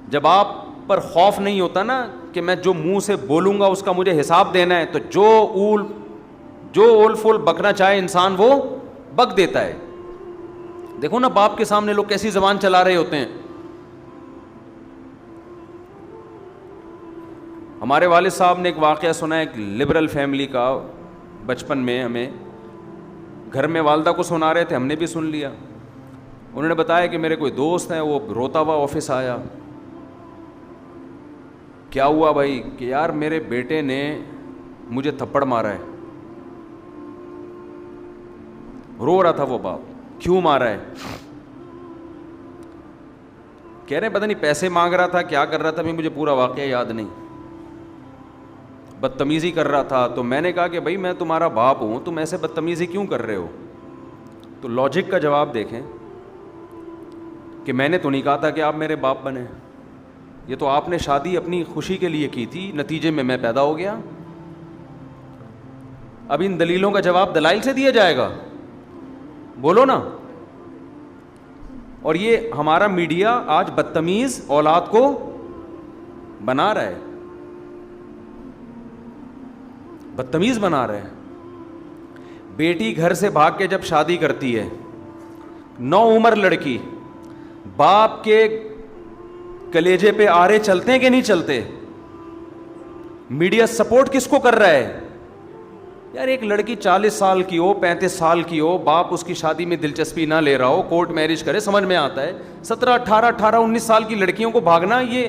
جب آپ پر خوف نہیں ہوتا نا کہ میں جو منہ سے بولوں گا اس کا مجھے حساب دینا ہے, تو جو اول فول بکنا چاہے انسان وہ بک دیتا ہے. دیکھو نا باپ کے سامنے لوگ کیسی زبان چلا رہے ہوتے ہیں. ہمارے والد صاحب نے ایک واقعہ سنا, ایک لبرل فیملی کا, بچپن میں ہمیں گھر میں والدہ کو سنا رہے تھے, ہم نے بھی سن لیا. انہوں نے بتایا کہ میرے کوئی دوست ہیں, وہ روتا ہوا آفس آیا. کیا ہوا بھائی؟ کہ یار میرے بیٹے نے مجھے تھپڑ مارا ہے. رو رہا تھا وہ باپ, کیوں مارا ہے؟ کہہ رہے ہیں پتہ نہیں پیسے مانگ رہا تھا, کیا کر رہا تھا, مجھے پورا واقعہ یاد نہیں, بدتمیزی کر رہا تھا. تو میں نے کہا کہ بھائی میں تمہارا باپ ہوں, تم ایسے بدتمیزی کیوں کر رہے ہو؟ تو لاجک کا جواب دیکھیں کہ میں نے تو نہیں کہا تھا کہ آپ میرے باپ بنے, یہ تو آپ نے شادی اپنی خوشی کے لیے کی تھی, نتیجے میں پیدا ہو گیا. اب ان دلیلوں کا جواب دلائل سے دیا جائے گا؟ بولو نا. اور یہ ہمارا میڈیا آج بدتمیز اولاد کو بنا رہا ہے, بدتمیز بنا رہے ہیں. بیٹی گھر سے بھاگ کے جب شادی کرتی ہے, نو عمر لڑکی, باپ کے کلیجے پہ آرے چلتے ہیں کہ نہیں چلتے؟ میڈیا سپورٹ کس کو کر رہا ہے؟ یار ایک لڑکی 40 سال کی ہو, 35 سال کی ہو, باپ اس کی شادی میں دلچسپی نہ لے رہا ہو, کورٹ میرج کرے, سمجھ میں آتا ہے. 17, 18, 19 سال کی لڑکیوں کو بھاگنا, یہ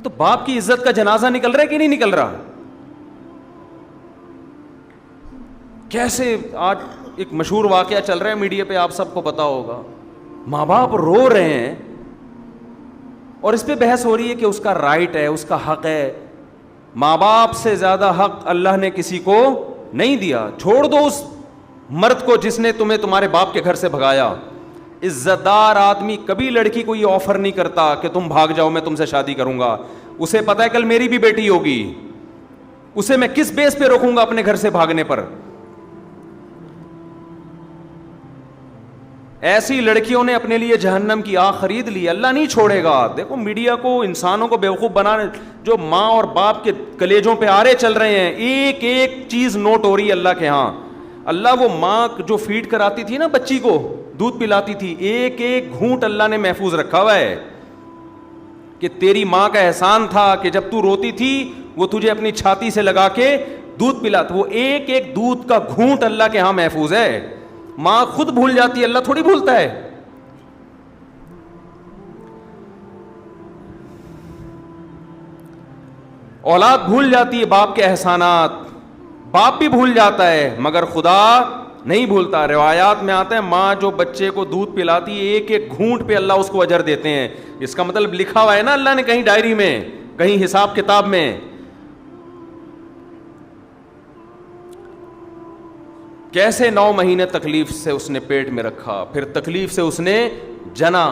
تو باپ کی عزت کا جنازہ نکل رہا ہے کہ نہیں نکل رہا؟ کیسے آج ایک مشہور واقعہ چل رہا ہے میڈیا پہ, آپ سب کو پتا ہوگا. ماں باپ رو رہے ہیں اور اس پہ بحث ہو رہی ہے کہ اس کا رائٹ ہے, اس کا حق ہے. ماں باپ سے زیادہ حق اللہ نے کسی کو نہیں دیا. چھوڑ دو اس مرد کو جس نے تمہیں تمہارے باپ کے گھر سے بھگایا. عزت دار آدمی کبھی لڑکی کو یہ آفر نہیں کرتا کہ تم بھاگ جاؤ میں تم سے شادی کروں گا. اسے پتا ہے کل میری بھی بیٹی ہوگی, اسے میں کس بیس پہ روکوں گا اپنے گھر سے بھاگنے پر. ایسی لڑکیوں نے اپنے لیے جہنم کی آگ خرید لی. اللہ نہیں چھوڑے گا. دیکھو میڈیا کو, انسانوں کو بیوقوف بنانے, جو ماں اور باپ کے کلیجوں پہ آرے چل رہے ہیں, ایک ایک چیز نوٹ ہو رہی ہے اللہ کے ہاں. اللہ وہ ماں جو فیڈ کراتی تھی نا بچی کو, دودھ پلاتی تھی, ایک ایک گھونٹ اللہ نے محفوظ رکھا ہوا ہے کہ تیری ماں کا احسان تھا کہ جب تو روتی تھی وہ تجھے اپنی چھاتی سے لگا کے دودھ پلاتا. وہ ایک ایک دودھ کا گھونٹ اللہ کے ہاں محفوظ ہے. ماں خود بھول جاتی ہے, اللہ تھوڑی بھولتا ہے. اولاد بھول جاتی ہے باپ کے احسانات, باپ بھی بھول جاتا ہے مگر خدا نہیں بھولتا. روایات میں آتا ہے ماں جو بچے کو دودھ پلاتی ہے ایک ایک گھونٹ پہ اللہ اس کو اجر دیتے ہیں. اس کا مطلب لکھا ہوا ہے نا اللہ نے کہیں ڈائری میں, کہیں حساب کتاب میں. کیسے 9 مہینے تکلیف سے اس نے پیٹ میں رکھا, پھر تکلیف سے اس نے جنا.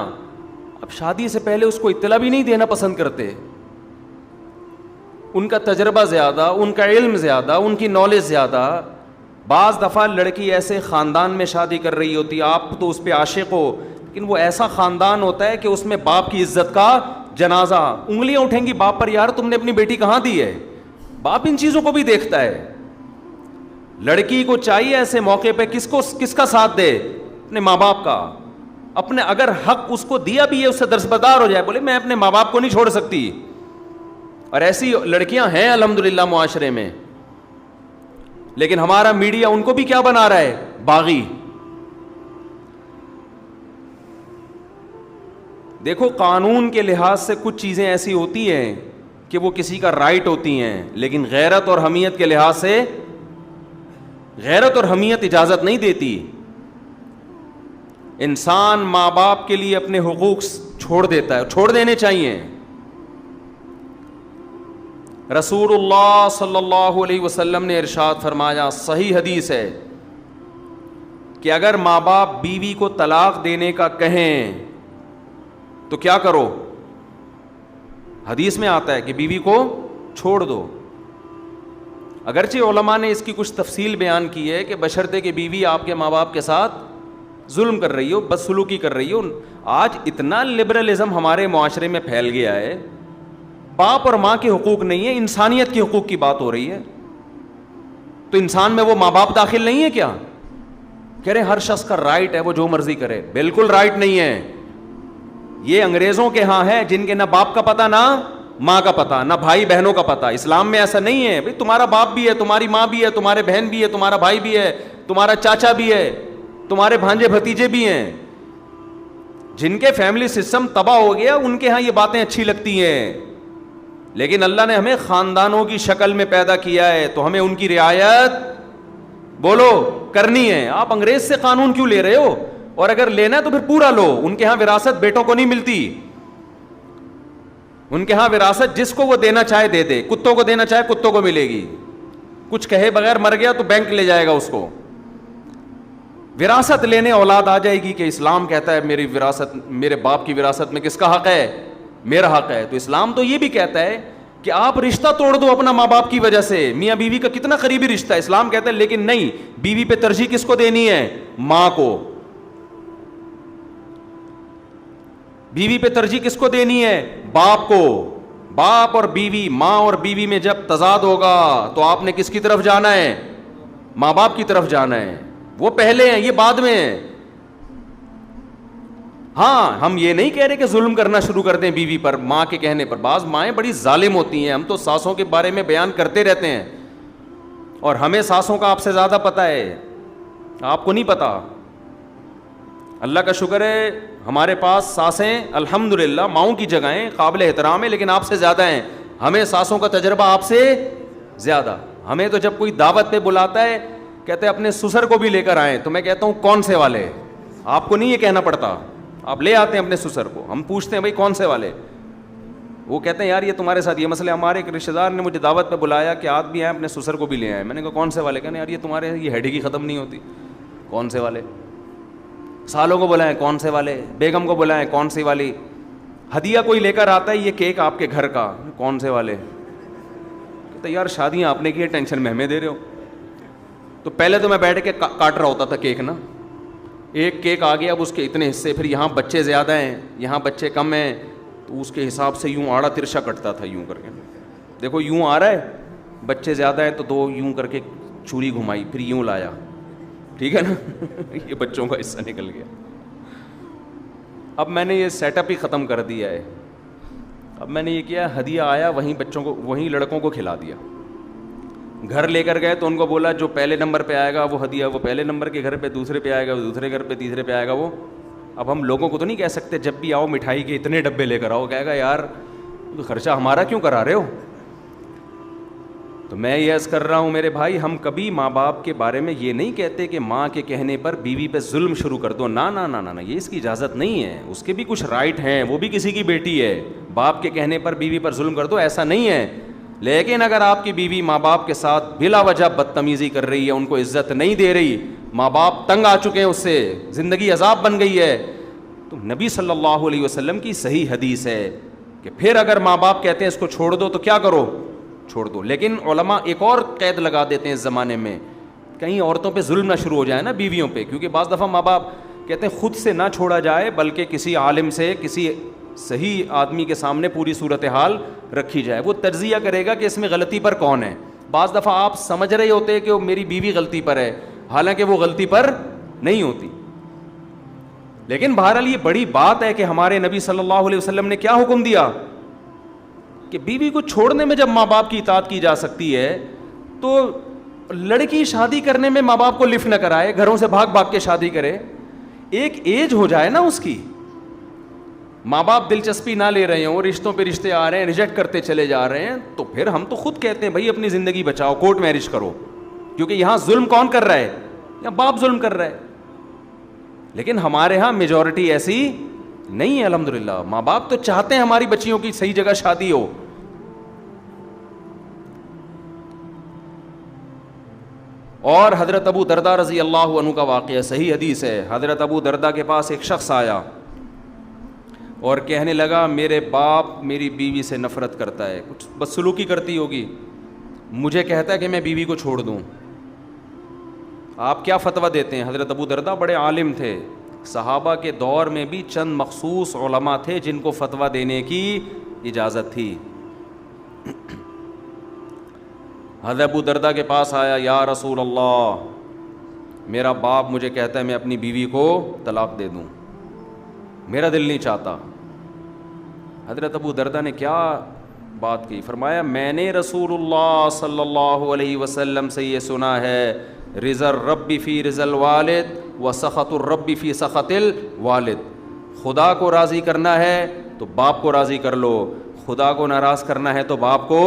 اب شادی سے پہلے اس کو اطلاع بھی نہیں دینا پسند کرتے. ان کا تجربہ زیادہ, ان کا علم زیادہ, ان کی نالج زیادہ. بعض دفعہ لڑکی ایسے خاندان میں شادی کر رہی ہوتی, آپ تو اس پہ عاشق ہو, لیکن وہ ایسا خاندان ہوتا ہے کہ اس میں باپ کی عزت کا جنازہ, انگلیاں اٹھیں گی باپ پر, یار تم نے اپنی بیٹی کہاں دی ہے. باپ ان چیزوں کو بھی دیکھتا ہے. لڑکی کو چاہیے ایسے موقع پہ کس کا ساتھ دے, اپنے ماں باپ کا. اپنے اگر حق اس کو دیا بھی ہے اس سے درسبدار ہو جائے, بولے میں اپنے ماں باپ کو نہیں چھوڑ سکتی. اور ایسی لڑکیاں ہیں الحمدللہ معاشرے میں, لیکن ہمارا میڈیا ان کو بھی کیا بنا رہا ہے, باغی. دیکھو قانون کے لحاظ سے کچھ چیزیں ایسی ہوتی ہیں کہ وہ کسی کا رائٹ ہوتی ہیں, لیکن غیرت اور حمیت کے لحاظ سے غیرت اور حمیت اجازت نہیں دیتی. انسان ماں باپ کے لیے اپنے حقوق چھوڑ دیتا ہے, چھوڑ دینے چاہیے. رسول اللہ صلی اللہ علیہ وسلم نے ارشاد فرمایا, صحیح حدیث ہے, کہ اگر ماں باپ بیوی کو طلاق دینے کا کہیں تو کیا کرو. حدیث میں آتا ہے کہ بیوی کو چھوڑ دو. اگرچہ علماء نے اس کی کچھ تفصیل بیان کی ہے کہ بشرطے کہ بیوی آپ کے ماں باپ کے ساتھ ظلم کر رہی ہو, بدسلوکی کر رہی ہو. آج اتنا لبرلزم ہمارے معاشرے میں پھیل گیا ہے, باپ اور ماں کے حقوق نہیں ہے, انسانیت کے حقوق کی بات ہو رہی ہے. تو انسان میں وہ ماں باپ داخل نہیں ہے کیا؟ کہہ رہے ہر شخص کا رائٹ ہے وہ جو مرضی کرے. بالکل رائٹ نہیں ہے. یہ انگریزوں کے ہاں ہے جن کے نہ باپ کا پتہ نہ ماں کا پتہ, نہ بھائی بہنوں کا پتہ. اسلام میں ایسا نہیں ہے. بھئی تمہارا باپ بھی ہے, تمہاری ماں بھی ہے, تمہارے بہن بھی ہے, تمہارا بھائی بھی ہے, تمہارا چاچا بھی ہے, تمہارے بھانجے بھتیجے بھی ہیں. جن کے فیملی سسٹم تباہ ہو گیا ان کے ہاں یہ باتیں اچھی لگتی ہیں. لیکن اللہ نے ہمیں خاندانوں کی شکل میں پیدا کیا ہے تو ہمیں ان کی رعایت بولو کرنی ہے. آپ انگریز سے قانون کیوں لے رہے ہو؟ اور اگر لینا ہے تو پھر پورا لو. ان کے ہاں وراثت بیٹوں کو نہیں ملتی. ان کے ہاں وراثت جس کو وہ دینا چاہے دے دے. کتوں کو دینا چاہے کتوں کو ملے گی. کچھ کہے بغیر مر گیا تو بینک لے جائے گا اس کو. وراثت لینے اولاد آ جائے گی کہ اسلام کہتا ہے میری وراثت, میرے باپ کی وراثت میں کس کا حق ہے؟ میرا حق ہے. تو اسلام تو یہ بھی کہتا ہے کہ آپ رشتہ توڑ دو اپنا ماں باپ کی وجہ سے. میاں بیوی کا کتنا قریبی رشتہ ہے, اسلام کہتا ہے لیکن نہیں, بیوی پہ ترجیح کس کو دینی ہے؟ ماں کو. بیوی پہ ترجیح کس کو دینی ہے؟ باپ کو. باپ اور بیوی, ماں اور بیوی میں جب تضاد ہوگا تو آپ نے کس کی طرف جانا ہے؟ ماں باپ کی طرف جانا ہے. وہ پہلے ہیں, یہ بعد میں ہیں. ہاں ہم یہ نہیں کہہ رہے کہ ظلم کرنا شروع کر دیں بیوی پر ماں کے کہنے پر. بعض مائیں بڑی ظالم ہوتی ہیں. ہم تو ساسوں کے بارے میں بیان کرتے رہتے ہیں اور ہمیں ساسوں کا آپ سے زیادہ پتہ ہے, آپ کو نہیں پتا. اللہ کا شکر ہے ہمارے پاس ساسیں الحمدللہ ماؤں کی جگہیں قابل احترام ہے, لیکن آپ سے زیادہ ہیں. ہمیں ساسوں کا تجربہ آپ سے زیادہ. ہمیں تو جب کوئی دعوت پہ بلاتا ہے کہتے ہیں اپنے سسر کو بھی لے کر آئیں, تو میں کہتا ہوں کون سے والے؟ آپ کو نہیں یہ کہنا پڑتا, آپ لے آتے ہیں اپنے سسر کو. ہم پوچھتے ہیں بھائی کون سے والے؟ وہ کہتے ہیں یار یہ تمہارے ساتھ یہ مسئلہ. ہمارے ایک رشتہ دار نے مجھے دعوت پہ بلایا کہ آپ بھی آئیں اپنے سسر کو بھی لے آئیں. میں نے کہا کون سے والے؟ کہنے یار یہ تمہارے یہ ہیڈی کی ختم نہیں ہوتی. کون سے والے؟ سالوں کو بلائیں کون سے والے, بیگم کو بلائیں کون سی والی, ہدیہ کوئی لے کر آتا ہے یہ کیک آپ کے گھر کا کون سے والے. کہتے یار شادیاں آپ نے کی ہے, ٹینشن میں ہمیں دے رہے ہو. تو پہلے تو میں بیٹھ کے کاٹ رہا ہوتا تھا کیک نا, ایک کیک آ گیا اب اس کے اتنے حصے, پھر یہاں بچے زیادہ ہیں یہاں بچے کم ہیں, تو اس کے حساب سے یوں آڑا ترشا کٹتا تھا یوں کر کے. دیکھو یوں آ رہا ہے, بچے زیادہ ہیں تو دو یوں کر کے چوری گھمائی, پھر یوں لایا, ٹھیک ہے نا. یہ بچوں کا حصہ نکل گیا. اب میں نے یہ سیٹ اپ ہی ختم کر دیا ہے. اب میں نے یہ کیا, ہدیہ آیا وہیں بچوں کو وہیں لڑکوں کو کھلا دیا. گھر لے کر گئے تو ان کو بولا جو پہلے نمبر پہ آئے گا وہ ہدیہ وہ پہلے نمبر کے گھر پہ, دوسرے پہ آئے گا وہ دوسرے گھر پہ, تیسرے پہ آئے گا وہ. اب ہم لوگوں کو تو نہیں کہہ سکتے جب بھی آؤ مٹھائی کے اتنے ڈبے لے کر آؤ, کہے گا یار خرچہ ہمارا کیوں کرا رہے ہو. تو میں یہ عرض کر رہا ہوں میرے بھائی, ہم کبھی ماں باپ کے بارے میں یہ نہیں کہتے کہ ماں کے کہنے پر بیوی پہ ظلم شروع کر دو. نا نا نا نا, یہ اس کی اجازت نہیں ہے. اس کے بھی کچھ رائٹ ہیں, وہ بھی کسی کی بیٹی ہے. باپ کے کہنے پر بیوی پر ظلم کر دو ایسا نہیں ہے. لیکن اگر آپ کی بیوی ماں باپ کے ساتھ بلا وجہ بدتمیزی کر رہی ہے, ان کو عزت نہیں دے رہی, ماں باپ تنگ آ چکے ہیں اس سے, زندگی عذاب بن گئی ہے, تو نبی صلی اللہ علیہ وسلم کی صحیح حدیث ہے کہ پھر اگر ماں باپ کہتے ہیں اس کو چھوڑ دو تو کیا کرو, چھوڑ دو. لیکن علماء ایک اور قید لگا دیتے ہیں اس زمانے میں, کہیں عورتوں پہ ظلم نہ شروع ہو جائے نا بیویوں پہ, کیونکہ بعض دفعہ ماں باپ کہتے ہیں خود سے نہ چھوڑا جائے بلکہ کسی عالم سے, کسی صحیح آدمی کے سامنے پوری صورتحال رکھی جائے. وہ تجزیہ کرے گا کہ اس میں غلطی پر کون ہے. بعض دفعہ آپ سمجھ رہے ہوتے ہیں کہ وہ میری بیوی غلطی پر ہے, حالانکہ وہ غلطی پر نہیں ہوتی. لیکن بہرحال یہ بڑی بات ہے کہ ہمارے نبی صلی اللہ علیہ وسلم نے کیا حکم دیا کہ بیوی کو چھوڑنے میں جب ماں باپ کی اطاعت کی جا سکتی ہے تو لڑکی شادی کرنے میں ماں باپ کو لفٹ نہ کرائے, گھروں سے بھاگ بھاگ کے شادی کرے. ایک ایج ہو جائے نا اس کی, ماں باپ دلچسپی نہ لے رہے ہوں, رشتوں پہ رشتے آ رہے ہیں, ریجیکٹ کرتے چلے جا رہے ہیں, تو پھر ہم تو خود کہتے ہیں بھائی اپنی زندگی بچاؤ, کورٹ میرج کرو. کیونکہ یہاں ظلم کون کر رہا ہے؟ یہاں باپ ظلم کر رہا ہے. لیکن ہمارے ہاں میجورٹی ایسی نہیں ہے الحمدللہ. ماں باپ تو چاہتے ہیں ہماری بچیوں کی صحیح جگہ شادی ہو. اور حضرت ابو دردہ رضی اللہ عنہ کا واقعہ صحیح حدیث ہے. حضرت ابو دردہ کے پاس ایک شخص آیا اور کہنے لگا میرے باپ میری بیوی سے نفرت کرتا ہے, کچھ بدسلوکی کرتی ہوگی, مجھے کہتا ہے کہ میں بیوی کو چھوڑ دوں. آپ کیا فتویٰ دیتے ہیں؟ حضرت ابو دردہ بڑے عالم تھے، صحابہ کے دور میں بھی چند مخصوص علماء تھے جن کو فتویٰ دینے کی اجازت تھی. حضرت ابو دردہ کے پاس آیا، یا رسول اللہ، میرا باپ مجھے کہتا ہے میں اپنی بیوی کو طلاق دے دوں، میرا دل نہیں چاہتا. حضرت ابو دردہ نے کیا بات کی؟ فرمایا میں نے رسول اللہ صلی اللہ علیہ وسلم سے یہ سنا ہے، رضا الرب فی رضا الوالد و سخط الرب فی سخط الوالد. خدا کو راضی کرنا ہے تو باپ کو راضی کر لو، خدا کو ناراض کرنا ہے تو باپ کو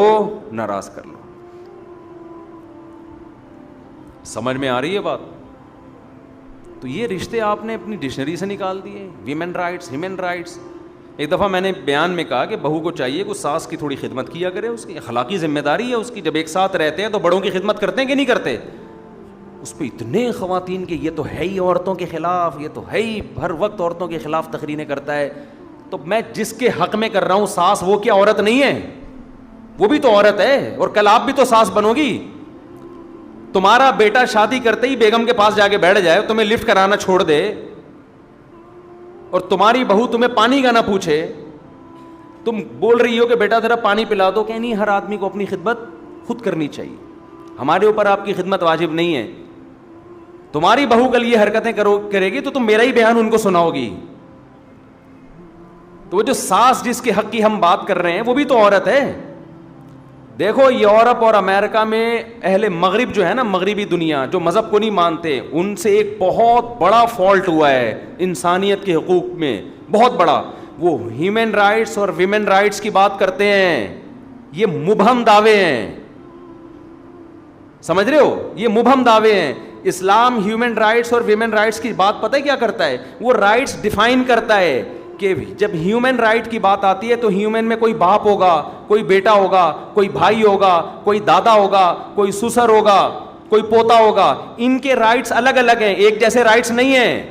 ناراض کر لو. سمجھ میں آ رہی ہے بات؟ تو یہ رشتے آپ نے اپنی ڈکشنری سے نکال دیے. Women rights, human rights. ایک دفعہ میں نے بیان میں کہا کہ بہو کو چاہیے کہ ساس کی تھوڑی خدمت کیا کرے، اس کی اخلاقی ذمہ داری ہے اس کی. جب ایک ساتھ رہتے ہیں تو بڑوں کی خدمت کرتے ہیں کہ نہیں کرتے؟ اس پہ اتنے خواتین کے یہ تو ہے ہی عورتوں کے خلاف، یہ تو ہے ہی ہر وقت عورتوں کے خلاف تقریریں کرتا ہے. تو میں جس کے حق میں کر رہا ہوں ساس، وہ کیا عورت نہیں ہے؟ وہ بھی تو عورت ہے، اور کل آپ بھی تو ساس بنو گی. تمہارا بیٹا شادی کرتے ہی بیگم کے پاس جا کے بیٹھ جائے، تمہیں لفٹ کرانا چھوڑ دے، اور تمہاری بہو تمہیں پانی کا نہ پوچھے، تم بول رہی ہو کہ بیٹا ذرا پانی پلا دو، کہ نہیں ہر آدمی کو اپنی خدمت خود کرنی چاہیے، ہمارے اوپر آپ کی خدمت واجب نہیں ہے. تمہاری بہو کل یہ حرکتیں کرے گی تو تم میرا ہی بیان ان کو سناؤ گی. تو وہ جو ساس جس کے حق کی ہم بات کر رہے ہیں وہ بھی تو عورت ہے. دیکھو یورپ اور امریکہ میں اہل مغرب جو ہے نا، مغربی دنیا جو مذہب کو نہیں مانتے، ان سے ایک بہت بڑا فالٹ ہوا ہے انسانیت کے حقوق میں، بہت بڑا. وہ ہیومن رائٹس اور ویمن رائٹس کی بات کرتے ہیں، یہ مبہم دعوے ہیں، سمجھ رہے ہو؟ یہ مبہم دعوے ہیں. اسلام ہیومن رائٹس اور ویمن رائٹس کی بات پتہ ہے کیا کرتا ہے؟ وہ رائٹس ڈیفائن کرتا ہے کہ جب ہیومن رائٹ کی بات آتی ہے تو ہیومن میں کوئی باپ ہوگا، کوئی بیٹا ہوگا، کوئی بھائی ہوگا، کوئی دادا ہوگا، کوئی سسر ہوگا، کوئی پوتا ہوگا. ان کے رائٹس الگ الگ ہیں، ایک جیسے رائٹس نہیں ہیں.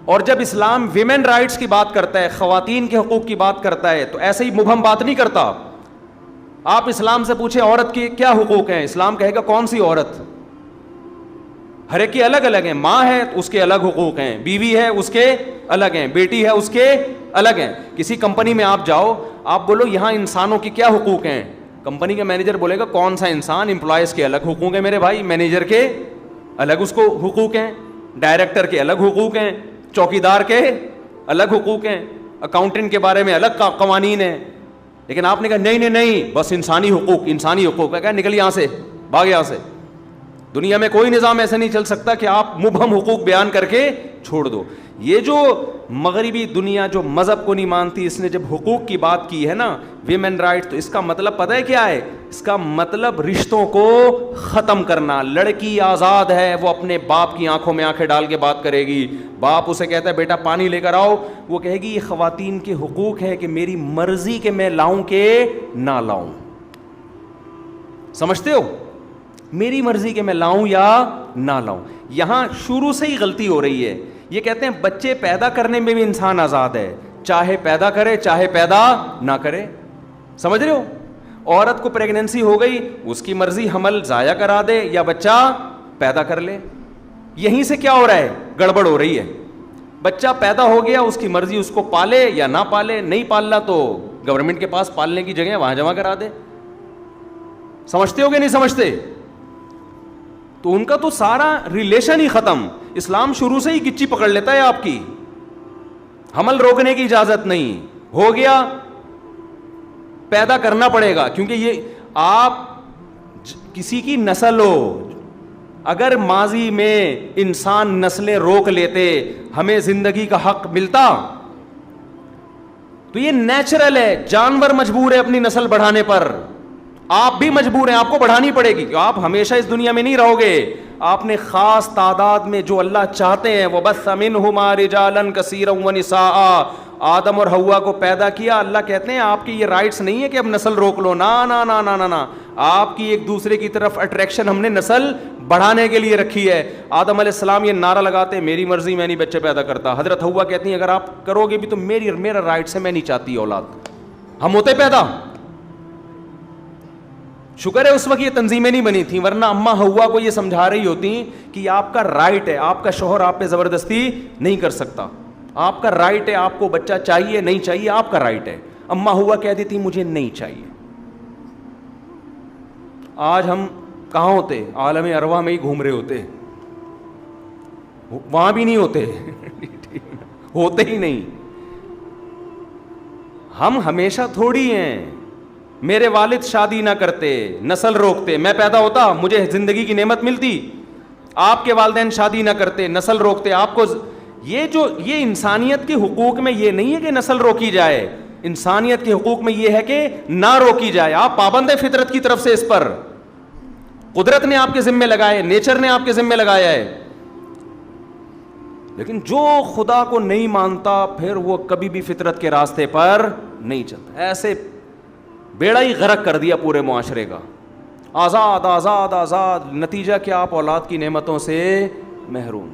اور جب اسلام ویمن رائٹس کی بات کرتا ہے، خواتین کے حقوق کی بات کرتا ہے، تو ایسے ہی مبہم بات نہیں کرتا. آپ اسلام سے پوچھیں عورت کے کیا حقوق ہیں، اسلام کہے گا کون سی عورت؟ ہر ایک کے الگ الگ ہیں. ماں ہے اس کے الگ حقوق ہیں، بیوی ہے اس کے الگ ہیں، بیٹی ہے اس کے الگ ہیں. کسی کمپنی میں آپ جاؤ، آپ بولو یہاں انسانوں کی کیا حقوق ہیں، کمپنی کا مینیجر بولے گا کون سا انسان؟ امپلائز کے الگ حقوق ہیں میرے بھائی، مینیجر کے الگ اس کو حقوق ہیں، ڈائریکٹر کے الگ حقوق ہیں، چوکیدار کے الگ حقوق ہیں، اکاؤنٹنٹ کے بارے میں الگ قوانین ہیں. لیکن آپ نے کہا نہیں نہیں نہیں، بس انسانی حقوق، انسانی حقوق ہے. کہا نکل یہاں سے، بھاگ یہاں سے. دنیا میں کوئی نظام ایسا نہیں چل سکتا کہ آپ مبہم حقوق بیان کر کے چھوڑ دو. یہ جو مغربی دنیا جو مذہب کو نہیں مانتی، اس نے جب حقوق کی بات کی ہے نا، ویمن رائٹ، تو اس کا مطلب پتہ ہے کیا ہے؟ اس کا مطلب رشتوں کو ختم کرنا. لڑکی آزاد ہے، وہ اپنے باپ کی آنکھوں میں آنکھیں ڈال کے بات کرے گی. باپ اسے کہتا ہے بیٹا پانی لے کر آؤ، وہ کہے گی یہ خواتین کے حقوق ہے کہ میری مرضی کہ میں لاؤں کہ نہ لاؤں. سمجھتے ہو؟ میری مرضی کہ میں لاؤں یا نہ لاؤں. یہاں شروع سے ہی غلطی ہو رہی ہے. یہ کہتے ہیں بچے پیدا کرنے میں بھی انسان آزاد ہے، چاہے پیدا کرے چاہے پیدا نہ کرے. سمجھ رہے ہو؟ عورت کو پریگننسی ہو گئی، اس کی مرضی حمل ضائع کرا دے یا بچہ پیدا کر لے. یہیں سے کیا ہو رہا ہے؟ گڑبڑ ہو رہی ہے. بچہ پیدا ہو گیا، اس کی مرضی اس کو پالے یا نہ پالے، نہیں پالنا تو گورنمنٹ کے پاس پالنے کی جگہ وہاں جمع کرا دے. سمجھتے ہو کہ نہیں سمجھتے؟ تو ان کا تو سارا ریلیشن ہی ختم. اسلام شروع سے ہی گچی پکڑ لیتا ہے آپ کی، حمل روکنے کی اجازت نہیں. ہو گیا پیدا کرنا پڑے گا، کیونکہ یہ آپ کسی کی نسل ہو. اگر ماضی میں انسان نسلیں روک لیتے، ہمیں زندگی کا حق ملتا. تو یہ نیچرل ہے، جانور مجبور ہے اپنی نسل بڑھانے پر، آپ بھی مجبور ہیں، آپ کو بڑھانی پڑے گی. آپ ہمیشہ اس دنیا میں نہیں رہو گے. آپ نے خاص تعداد میں جو اللہ چاہتے ہیں، وَبَثَّ مِنْهُمَا رِجَالًا كَثِيرًا وَنِسَاءً، آدم اور حوا کو پیدا کیا. اللہ کہتے ہیں آپ کی یہ رائٹس نہیں ہے کہ اب نسل روک لو، نا نا نا نا نا. آپ کی ایک دوسرے کی طرف اٹریکشن ہم نے نسل بڑھانے کے لیے رکھی ہے. آدم علیہ السلام یہ نعرہ لگاتے میری مرضی، میں نہیں بچے پیدا کرتا. حضرت حوا کہتی ہیں اگر آپ کرو گے بھی تو میرا رائٹس ہے، میں نہیں چاہتی اولاد. ہم ہوتے پیدا شکر ہے اس وقت یہ تنظیمیں نہیں بنی تھیں، ورنہ اماں ہوا کو یہ سمجھا رہی ہوتی کہ آپ کا رائٹ ہے، آپ کا شوہر آپ پہ زبردستی نہیں کر سکتا، آپ کا رائٹ ہے، آپ کو بچہ چاہیے نہیں چاہیے آپ کا رائٹ ہے. اماں ہوا کہتی تھی مجھے نہیں چاہیے. آج ہم کہاں ہوتے؟ عالم ارواح میں ہی گھوم رہے ہوتے، وہاں بھی نہیں ہوتے ہوتے ہی نہیں. ہم ہمیشہ تھوڑی ہیں. میرے والد شادی نہ کرتے، نسل روکتے، میں پیدا ہوتا مجھے زندگی کی نعمت ملتی. آپ کے والدین شادی نہ کرتے، نسل روکتے، آپ کو یہ انسانیت کے حقوق میں یہ نہیں ہے کہ نسل روکی جائے، انسانیت کے حقوق میں یہ ہے کہ نہ روکی جائے. آپ پابند ہیں فطرت کی طرف سے، اس پر قدرت نے آپ کے ذمے لگائے، نیچر نے آپ کے ذمے لگایا ہے. لیکن جو خدا کو نہیں مانتا پھر وہ کبھی بھی فطرت کے راستے پر نہیں چلتا. ایسے بیڑا ہی غرق کر دیا پورے معاشرے کا. آزاد آزاد آزاد، نتیجہ کیا؟ آپ اولاد کی نعمتوں سے محروم.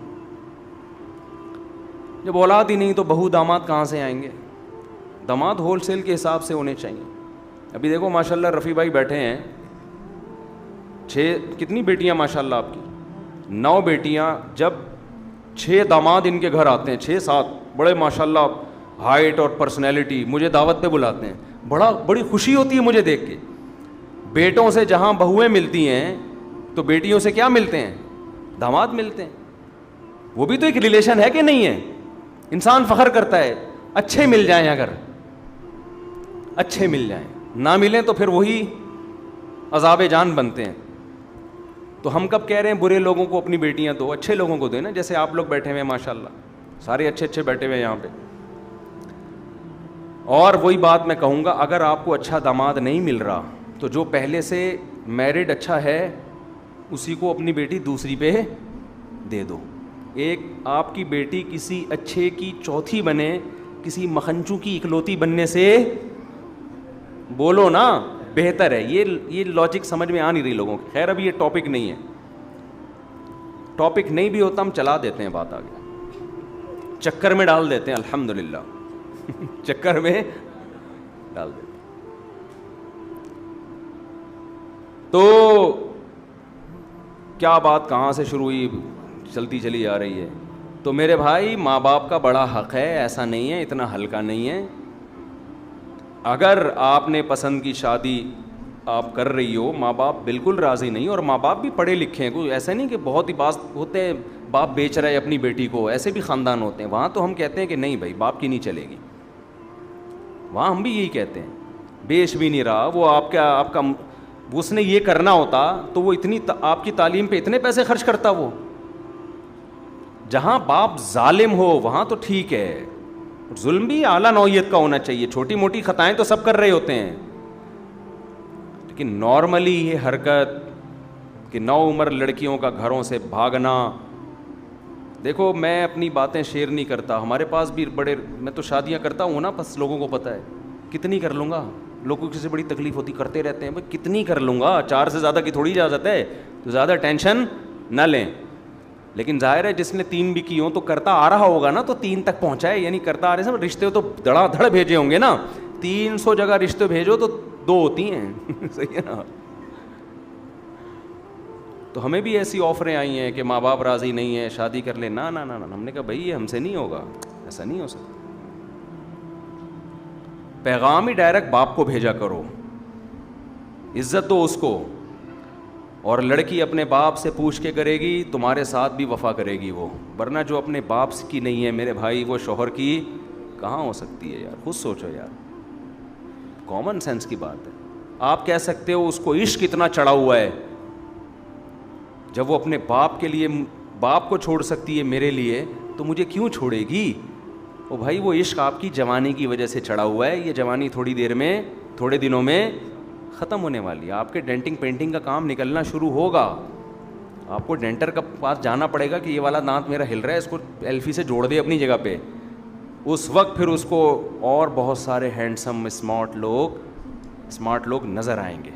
جب اولاد ہی نہیں تو بہو داماد کہاں سے آئیں گے؟ داماد ہول سیل کے حساب سے ہونے چاہیے. ابھی دیکھو ماشاءاللہ رفیع بھائی بیٹھے ہیں، 6 کتنی بیٹیاں ماشاءاللہ آپ کی؟ 9 بیٹیاں. جب 6 داماد ان کے گھر آتے ہیں، 6-7 بڑے ماشاءاللہ ہائٹ اور پرسنالٹی، مجھے دعوت پہ بلاتے ہیں، بڑی خوشی ہوتی ہے مجھے دیکھ کے. بیٹوں سے جہاں بہویں ملتی ہیں تو بیٹیوں سے کیا ملتے ہیں؟ داماد ملتے ہیں. وہ بھی تو ایک ریلیشن ہے کہ نہیں ہے؟ انسان فخر کرتا ہے اچھے مل جائیں، اگر اچھے مل جائیں، نہ ملیں تو پھر وہی عذاب جان بنتے ہیں. تو ہم کب کہہ رہے ہیں برے لوگوں کو اپنی بیٹیاں دو، اچھے لوگوں کو دیں نا. جیسے آپ لوگ بیٹھے ہوئے ہیں ماشاءاللہ، سارے اچھے اچھے بیٹھے ہوئے ہیں یہاں پہ. اور وہی بات میں کہوں گا، اگر آپ کو اچھا داماد نہیں مل رہا تو جو پہلے سے میرڈ اچھا ہے اسی کو اپنی بیٹی دوسری پہ دے دو. ایک آپ کی بیٹی کسی اچھے کی چوتھی بنے کسی مکھنچو کی اکلوتی بننے سے بولو نا بہتر ہے. یہ لاجک سمجھ میں آ نہیں رہی لوگوں کی. خیر ابھی یہ ٹاپک نہیں ہے، ٹاپک نہیں بھی ہوتا ہم چلا دیتے ہیں بات آگے، چکر میں ڈال دیتے ہیں الحمدللہ چکر میں ڈال دیتے. تو کیا بات کہاں سے شروع ہوئی، چلتی چلی آ رہی ہے. تو میرے بھائی ماں باپ کا بڑا حق ہے، ایسا نہیں ہے، اتنا ہلکا نہیں ہے. اگر آپ نے پسند کی شادی آپ کر رہی ہو، ماں باپ بالکل راضی نہیں، اور ماں باپ بھی پڑھے لکھے ہیں، کوئی ایسا نہیں کہ بہت ہی باز ہوتے ہیں باپ بیچ رہا ہے اپنی بیٹی کو، ایسے بھی خاندان ہوتے ہیں. وہاں تو ہم کہتے ہیں کہ نہیں بھائی باپ کی نہیں چلے گی. وہاں ہم بھی یہی کہتے ہیں، بیچ بھی نہیں رہا وہ آپ کا اس نے یہ کرنا ہوتا تو وہ اتنی آپ کی تعلیم پہ اتنے پیسے خرچ کرتا. وہ جہاں باپ ظالم ہو وہاں تو ٹھیک ہے، ظلم بھی اعلیٰ نوعیت کا ہونا چاہیے. چھوٹی موٹی خطائیں تو سب کر رہے ہوتے ہیں، لیکن نارملی یہ حرکت کہ نو عمر لڑکیوں کا گھروں سے بھاگنا. دیکھو میں اپنی باتیں شیئر نہیں کرتا، ہمارے پاس بھی میں تو شادیاں کرتا ہوں نا، بس لوگوں کو پتہ ہے کتنی کر لوں گا. لوگوں کی سے بڑی تکلیف ہوتی، کرتے رہتے ہیں بھائی کتنی کر لوں گا، 4 سے زیادہ کی تھوڑی اجازت ہے، تو زیادہ ٹینشن نہ لیں. لیکن ظاہر ہے جس نے 3 بھی کی ہوں تو کرتا آ رہا ہوگا نا، تو 3 تک پہنچا ہے، یعنی کرتا آ رہے ہیں. رشتے تو دھڑا دھڑ بھیجے ہوں گے نا، 300 جگہ رشتے بھیجو تو 2 ہوتی ہیں صحیح ہے نا. تو ہمیں بھی ایسی آفریں آئی ہیں کہ ماں باپ راضی نہیں ہیں، شادی کر لیں. نہ نہ نہ، ہم نے کہا بھائی یہ ہم سے نہیں ہوگا، ایسا نہیں ہو سکتا. پیغام ہی ڈائریکٹ باپ کو بھیجا کرو، عزت دو اس کو. اور لڑکی اپنے باپ سے پوچھ کے کرے گی تمہارے ساتھ بھی وفا کرے گی وہ، ورنہ جو اپنے باپ کی نہیں ہے میرے بھائی وہ شوہر کی کہاں ہو سکتی ہے. یار خود سوچو یار، کامن سینس کی بات ہے. آپ کہہ سکتے ہو اس کو عشق اتنا چڑھا ہوا ہے، جب وہ اپنے باپ کے لیے باپ کو چھوڑ سکتی ہے میرے لیے تو مجھے کیوں چھوڑے گی. او بھائی وہ عشق آپ کی جوانی کی وجہ سے چڑھا ہوا ہے. یہ جوانی تھوڑی دیر میں، تھوڑے دنوں میں ختم ہونے والی ہے. آپ کے ڈینٹنگ پینٹنگ کا کام نکلنا شروع ہوگا. آپ کو ڈینٹر کا پاس جانا پڑے گا کہ یہ والا دانت میرا ہل رہا ہے، اس کو ایلفی سے جوڑ دے اپنی جگہ پہ. اس وقت پھر اس کو اور بہت سارے ہینڈسم اسمارٹ لوگ نظر آئیں گے.